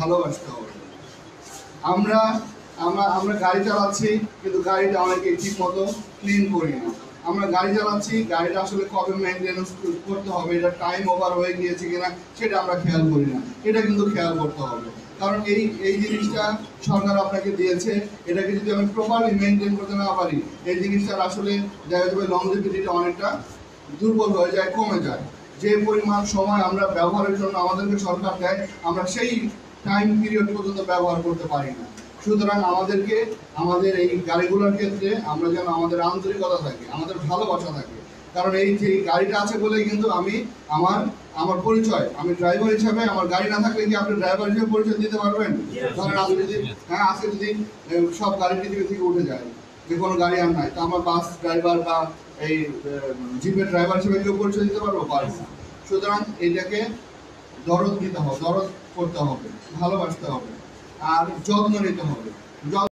ভালোবাসতে হবে। আমরা আমরা আমরা গাড়ি চালাচ্ছি, কিন্তু গাড়িটা অনেকে ঠিক মতো ক্লিন করি না। আমরা গাড়ি চালাচ্ছি, গাড়িটা আসলে কবে মেনটেন্যান্স করতে হবে, এটা টাইম ওভার হয়ে গিয়েছে কিনা সেটা আমরা খেয়াল করি না। এটা কিন্তু খেয়াল করতে হবে, কারণ এই জিনিসটা সরকার আপনাকে দিয়েছে। এটাকে যদি আমি প্রপারলি মেনটেন করতে না পারি, এই জিনিসটার আসলে দেখা যাবে লংজিভিটিটা অনেকটা দুর্বল হয়ে যায়, কমে যায়। যে পরিমাণ সময় আমরা ব্যবহারের জন্য আমাদেরকে সরকার দেয়, আমরা সেই টাইম পিরিয়ড পর্যন্ত ব্যবহার করতে পারি না। সুতরাং আমাদেরকে আমাদের এই গাড়িগুলোর ক্ষেত্রে আমরা যেন আমাদের আন্তরিকতা থাকে, আমাদের ভালোবাসা থাকে। কারণ এই যে গাড়িটা আছে বলেই কিন্তু আমি আমার পরিচয়, আমি ড্রাইভার হিসাবে, আমার গাড়ি না থাকলে কি আপনি ড্রাইভার হিসেবে পরিচয় দিতে পারবেন? ধরেন আজকে যদি আজকে যদি সব গাড়ি পৃথিবী থেকে উঠে যায়, যে কোনো গাড়ি আর নাই, তো আমার বাস ড্রাইভার বা এই জিপের ড্রাইভার হিসেবে কেউ পরিচয় দিতে পারবো? পারবো না। সুতরাং এটাকে দরদ দিতে হবে, দরদ করতে হবে, ভালোবাসতে হবে, আর যত্ন নিতে হবে।